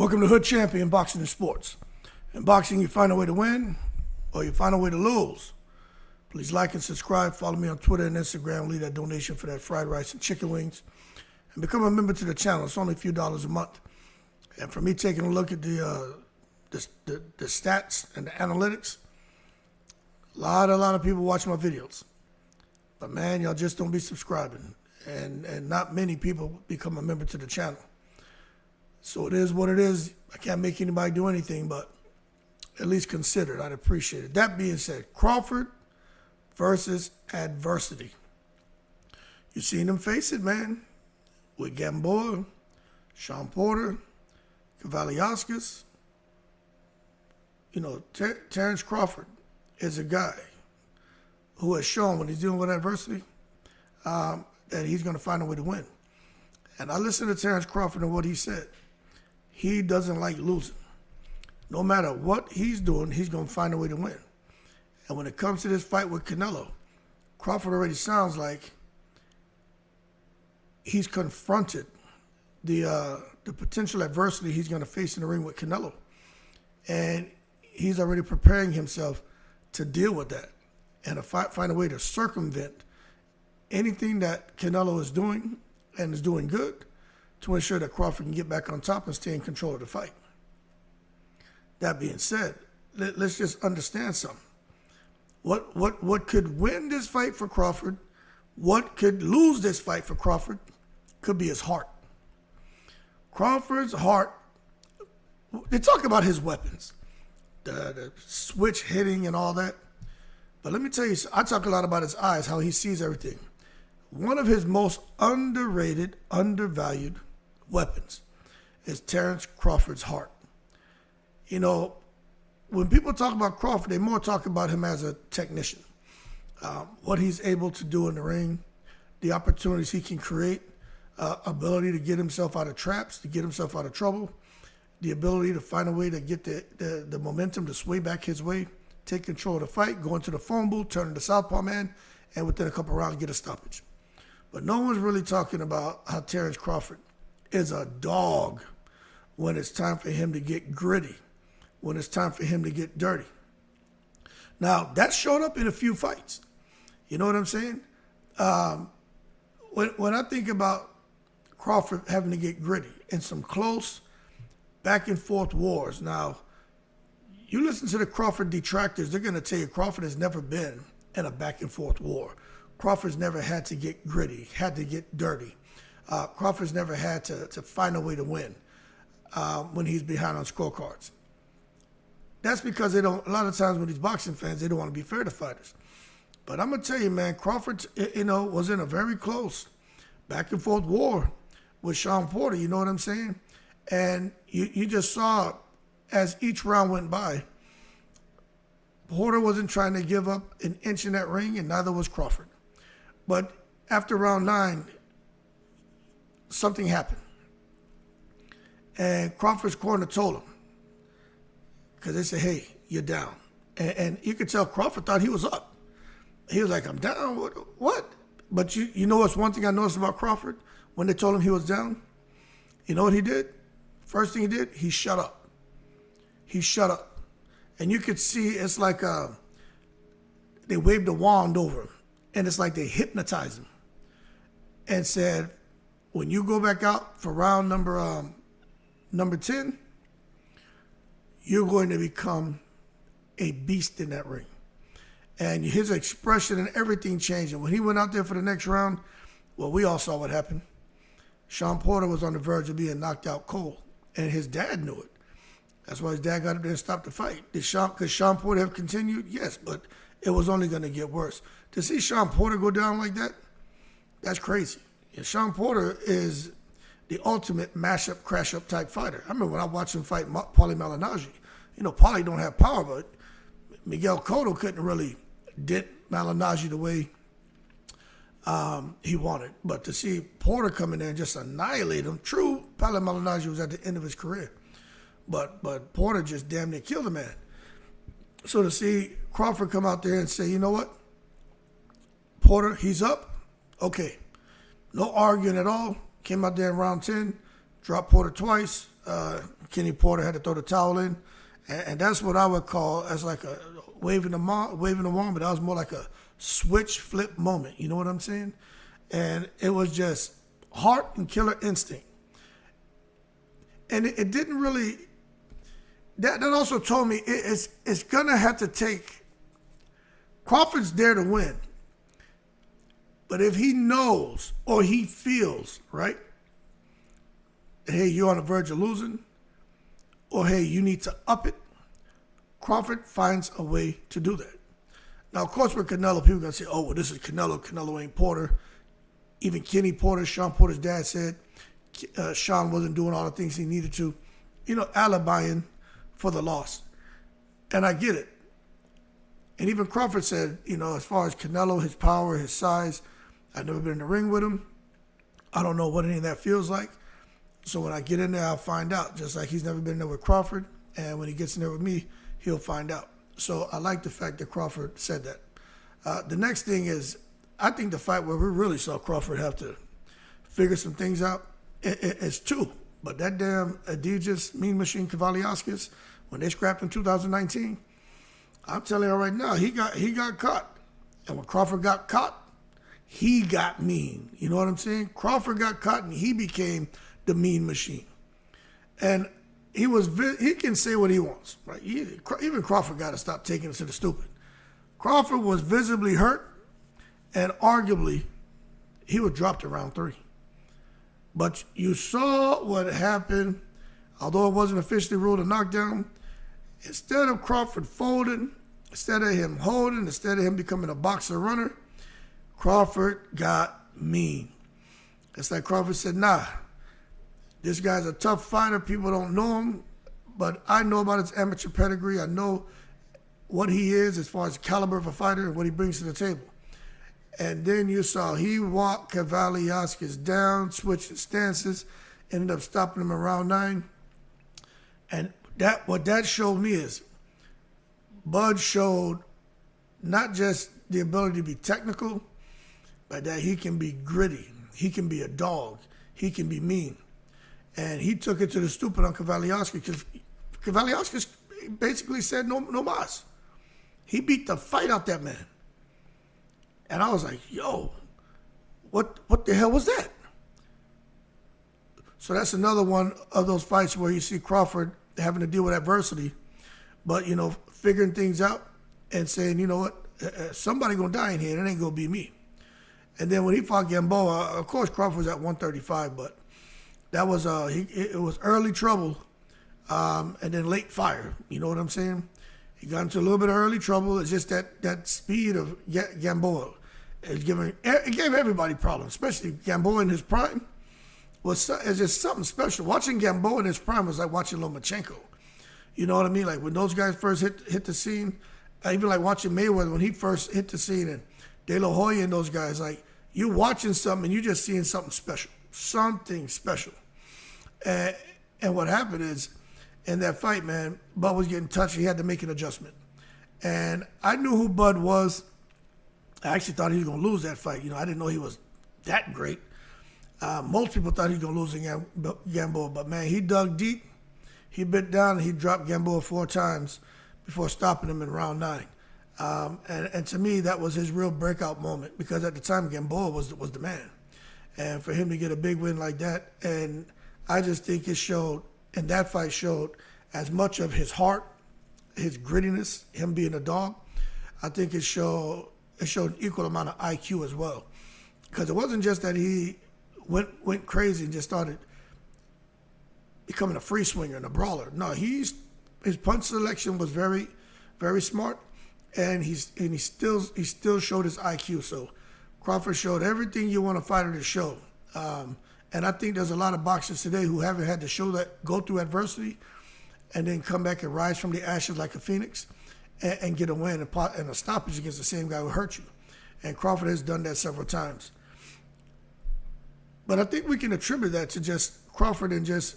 Welcome to Hood Champion Boxing and Sports. In boxing, you find a way to win or you find a way to lose. Please like and subscribe. Follow me on Twitter and Instagram. Leave that donation for that fried rice and chicken wings. And become a member to the channel. It's only a few dollars a month. And for me taking a look at the stats and the analytics, a lot of people watch my videos. But man, y'all just don't be subscribing. And not many people become a member to the channel. So it is what it is. I can't make anybody do anything, but at least consider it. I'd appreciate it. That being said, Crawford versus adversity. You seen him face it, man, with Gamboa, Shawn Porter, Cavaliauskas. You know, Terence Crawford is a guy who has shown when he's dealing with adversity that he's going to find a way to win. And I listened to Terence Crawford and what he said. He doesn't like losing. No matter what he's doing, he's going to find a way to win. And when it comes to this fight with Canelo, Crawford already sounds like he's confronted the potential adversity he's going to face in the ring with Canelo. And he's already preparing himself to deal with that and to find a way to circumvent anything that Canelo is doing and is doing good to ensure that Crawford can get back on top and stay in control of the fight. That being said, let's just understand something. What could win this fight for Crawford, what could lose this fight for Crawford, could be his heart. Crawford's heart, they talk about his weapons, the switch hitting and all that. But let me tell you, I talk a lot about his eyes, how he sees everything. One of his most underrated, undervalued weapons is Terence Crawford's heart. You know, when people talk about Crawford, they more talk about him as a technician. What he's able to do in the ring, the opportunities he can create, ability to get himself out of traps, to get himself out of trouble, the ability to find a way to get the momentum to sway back his way, take control of the fight, go into the phone booth, turn into southpaw man, and within a couple rounds get a stoppage. But no one's really talking about how Terence Crawford is a dog when it's time for him to get gritty, when it's time for him to get dirty. Now, that showed up in a few fights. You know what I'm saying? When I think about Crawford having to get gritty in some close back and forth wars. Now, you listen to the Crawford detractors, they're going to tell you Crawford has never been in a back and forth war. Crawford's never had to get gritty, had to get dirty. Crawford's never had to find a way to win when he's behind on scorecards. That's because they don't, a lot of times when these boxing fans, they don't want to be fair to fighters. But I'm going to tell you, man, Crawford, was in a very close back and forth war with Shawn Porter, you know what I'm saying? And you just saw as each round went by, Porter wasn't trying to give up an inch in that ring, and neither was Crawford. But after round 9, something happened. And Crawford's corner told him, because they said, hey, you're down. And you could tell Crawford thought he was up. He was like, I'm down? What? But you know what's one thing I noticed about Crawford? When they told him he was down, you know what he did? First thing he did, he shut up. He shut up. And you could see it's like they waved a wand over him. And it's like they hypnotized him and said, when you go back out for round number 10, you're going to become a beast in that ring. And his expression and everything changed. And when he went out there for the next round, well, we all saw what happened. Shawn Porter was on the verge of being knocked out cold. And his dad knew it. That's why his dad got up there and stopped the fight. Could Shawn Porter have continued? Yes, but it was only going to get worse. To see Shawn Porter go down like that, that's crazy. And Shawn Porter is the ultimate mashup, crash-up type fighter. I remember when I watched him fight Paulie Malignaggi. You know, Paulie don't have power, but Miguel Cotto couldn't really dent Malignaggi the way he wanted. But to see Porter come in there and just annihilate him, true, Paulie Malignaggi was at the end of his career. But Porter just damn near killed the man. So to see Crawford come out there and say, you know what? Porter, he's up. Okay. No arguing at all. Came out there in round 10, dropped Porter twice. Kenny Porter had to throw the towel in. And that's what I would call as like a waving the wand, but that was more like a switch flip moment. You know what I'm saying? And it was just heart and killer instinct. And it didn't really, that also told me it's going to have to take, Crawford's there to win. But if he knows or he feels, right, that, hey, you're on the verge of losing, or hey, you need to up it, Crawford finds a way to do that. Now, of course, with Canelo, people are going to say, oh, well, this is Canelo. Canelo ain't Porter. Even Kenny Porter, Shawn Porter's dad said Shawn wasn't doing all the things he needed to, alibying for the loss. And I get it. And even Crawford said, as far as Canelo, his power, his size, I've never been in the ring with him. I don't know what any of that feels like. So when I get in there, I'll find out. Just like he's never been there with Crawford. And when he gets in there with me, he'll find out. So I like the fact that Crawford said that. The next thing is, I think the fight where we really saw Crawford have to figure some things out is two. But that damn Adidas Mean Machine Kavaliauskas, when they scrapped in 2019, I'm telling you right now, he got caught. And when Crawford got caught, he got mean. You know what I'm saying? Crawford got caught and he became the Mean Machine. And he can say what he wants, right? Even Crawford got to stop taking it to the stupid. Crawford was visibly hurt, and arguably, he was dropped in round 3. But you saw what happened, although it wasn't officially ruled a knockdown. Instead of Crawford folding, instead of him holding, instead of him becoming a boxer runner, Crawford got mean. It's like Crawford said, nah, this guy's a tough fighter. People don't know him, but I know about his amateur pedigree. I know what he is as far as the caliber of a fighter and what he brings to the table. And then you saw he walked Kavaliauskas down, switching stances, ended up stopping him in round 9. And what that showed me is Bud showed not just the ability to be technical, but that he can be gritty. He can be a dog. He can be mean. And he took it to the stupid on Kavaliauskas because Kavaliauskas basically said no mas. He beat the fight out that man. And I was like, yo, what the hell was that? So that's another one of those fights where you see Crawford having to deal with adversity, but, figuring things out and saying, you know what, somebody going to die in here, and it ain't going to be me. And then when he fought Gamboa, of course, Crawford was at 135, but that was it was early trouble, and then late fire. You know what I'm saying? He got into a little bit of early trouble. It's just that speed of Gamboa. It gave everybody problems, especially Gamboa in his prime. It's just something special. Watching Gamboa in his prime was like watching Lomachenko. You know what I mean? Like when those guys first hit the scene, even like watching Mayweather when he first hit the scene, and De La Hoya and those guys, like you watching something and you just seeing something special. And what happened is, in that fight, man, Bud was getting touched. He had to make an adjustment. And I knew who Bud was. I actually thought he was going to lose that fight. I didn't know he was that great. Most people thought he was going to lose in Gamboa. But, man, he dug deep. He bit down and he dropped Gamboa 4 times before stopping him in round 9. And to me, that was his real breakout moment because at the time, Gamboa was the man. And for him to get a big win like that, and I just think it showed, and that fight showed as much of his heart, his grittiness, him being a dog. I think it showed an equal amount of IQ as well. Because it wasn't just that he went crazy and just started becoming a free swinger and a brawler. No, his punch selection was very, very smart, and he still showed his IQ. So Crawford showed everything you want a fighter to show. And I think there's a lot of boxers today who haven't had to show that, go through adversity, and then come back and rise from the ashes like a phoenix and get a win and a stoppage against the same guy who hurt you. And Crawford has done that several times. But I think we can attribute that to just Crawford and just,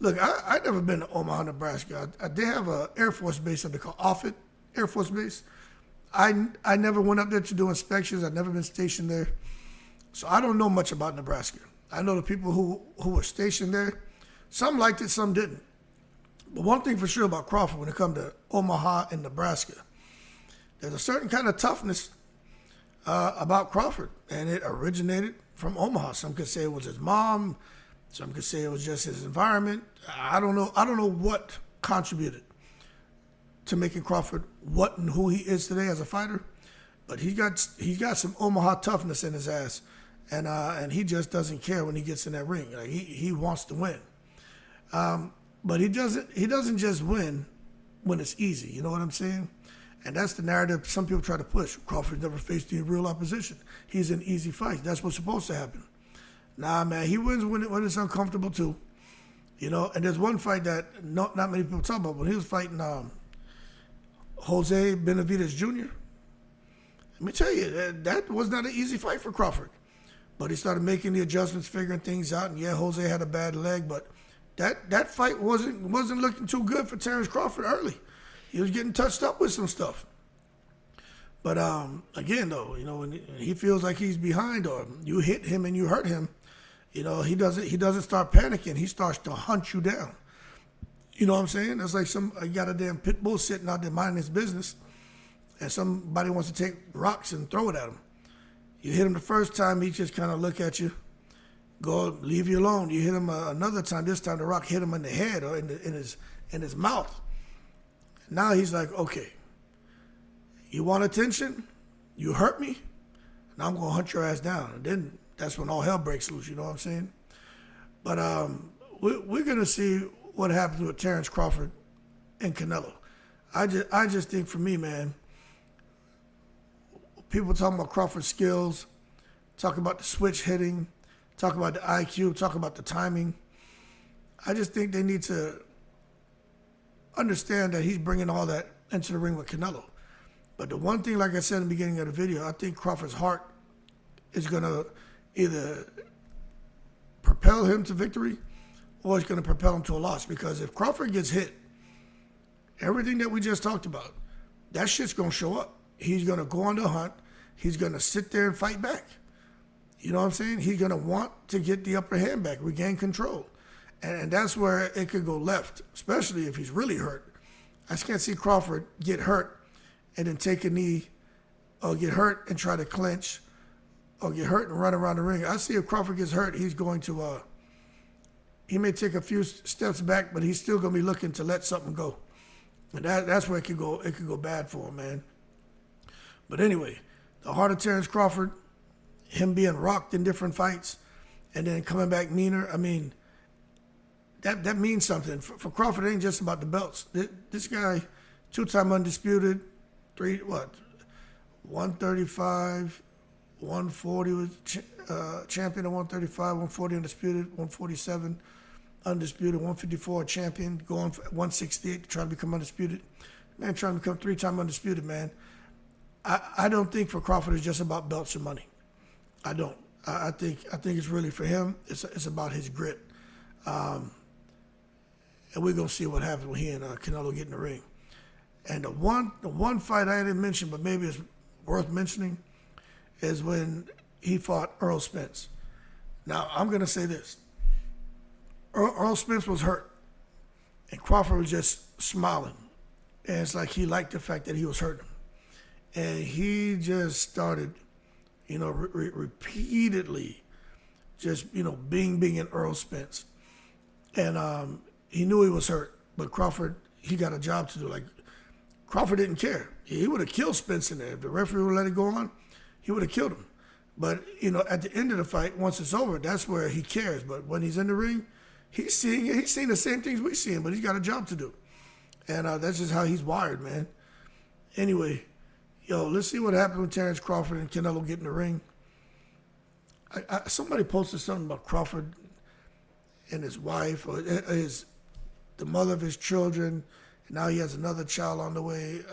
look, I've never been to Omaha, Nebraska. They have an Air Force base that they call Offutt Air Force Base. I never went up there to do inspections. I've never been stationed there. So I don't know much about Nebraska. I know the people who were stationed there, Some liked it, some didn't. But one thing for sure about Crawford when it comes to Omaha and Nebraska, there's a certain kind of toughness about Crawford, and it originated from Omaha. Some could say it was his mom. Some could say it was just his environment. I don't know. I don't know what contributed to making Crawford what and who he is today as a fighter, but he got some Omaha toughness in his ass, and he just doesn't care when he gets in that ring. Like he wants to win, but he doesn't just win when it's easy. You know what I'm saying? And that's the narrative some people try to push. Crawford never faced any real opposition. He's in easy fights. That's what's supposed to happen. Nah, man, he wins when it's uncomfortable too. You know, and there's one fight that not many people talk about. When he was fighting Jose Benavidez Jr., let me tell you, that was not an easy fight for Crawford. But he started making the adjustments, figuring things out. And yeah, Jose had a bad leg, but that fight wasn't looking too good for Terence Crawford early. He was getting touched up with some stuff. But again, though, you know, when he feels like he's behind or you hit him and you hurt him, you know, he doesn't start panicking. He starts to hunt you down. You know what I'm saying? It's like you got a damn pit bull sitting out there minding his business, and somebody wants to take rocks and throw it at him. You hit him the first time, he just kind of look at you, go leave you alone. You hit him another time. This time the rock hit him in the head or in his mouth. Now he's like, okay, you want attention? You hurt me? Now I'm going to hunt your ass down. And then that's when all hell breaks loose, you know what I'm saying? But we're going to see what happens with Terence Crawford and Canelo. I just think for me, man, people talking about Crawford's skills, talk about the switch hitting, talk about the IQ, talk about the timing. I just think they need to understand that he's bringing all that into the ring with Canelo. But the one thing, like I said in the beginning of the video, I think Crawford's heart is going to either propel him to victory or it's going to propel him to a loss. Because if Crawford gets hit, everything that we just talked about, that shit's going to show up. He's going to go on the hunt. He's going to sit there and fight back. You know what I'm saying? He's going to want to get the upper hand back, regain control. And that's where it could go left, especially if he's really hurt. I just can't see Crawford get hurt and then take a knee or get hurt and try to clinch or get hurt and run around the ring. I see if Crawford gets hurt, he's going to, he may take a few steps back, but he's still going to be looking to let something go. And that's where it could go bad for him, man. But anyway, the heart of Terence Crawford, him being rocked in different fights and then coming back meaner, I mean, that means something. For Crawford, it ain't just about the belts. This guy, two-time undisputed, 135, 140 was champion at 135, 140 undisputed, 147 undisputed, 154 champion, going for 168 to try to become undisputed. Man, trying to become three-time undisputed, man. I don't think for Crawford it's just about belts or money. I don't. I think it's really for him. It's about his grit. And we're gonna see what happens when he and Canelo get in the ring. And the one fight I didn't mention, but maybe it's worth mentioning, is when he fought Earl Spence. Now I'm gonna say this: Earl Spence was hurt, and Crawford was just smiling, and it's like he liked the fact that he was hurting, and he just started, you know, repeatedly, just being in Earl Spence, and he knew he was hurt, but Crawford, he got a job to do. Like, Crawford didn't care. He would have killed Spence in there. If the referee would let it go on, he would have killed him. But, at the end of the fight, once it's over, that's where he cares. But when he's in the ring, he's seeing the same things we're seeing, but he's got a job to do. And that's just how he's wired, man. Anyway, let's see what happens when Terence Crawford and Canelo get in the ring. Somebody posted something about Crawford and his wife, or the mother of his children. And now he has another child on the way.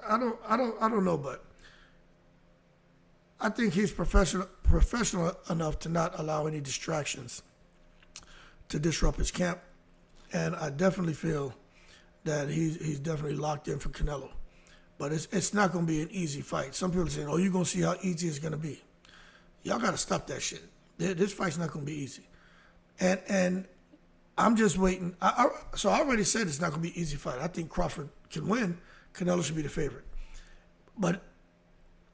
I don't know, but I think he's professional enough to not allow any distractions to disrupt his camp. And I definitely feel that he's definitely locked in for Canelo. But it's not going to be an easy fight. Some people are saying, you're going to see how easy it's going to be. Y'all got to stop that shit. This fight's not going to be easy. And I'm just waiting. So I already said it's not going to be an easy fight. I think Crawford can win. Canelo should be the favorite. But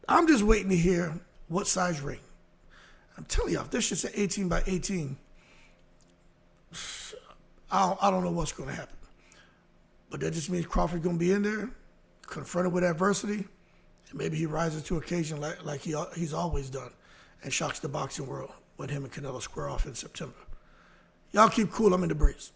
I'm just waiting to hear what size ring. I'm telling you, if this shit's an 18 by 18, I don't know what's going to happen. But that just means Crawford's going to be in there, confronted with adversity, and maybe he rises to occasion like he's always done and shocks the boxing world when him and Canelo square off in September. Y'all keep cool. I'm in the breeze.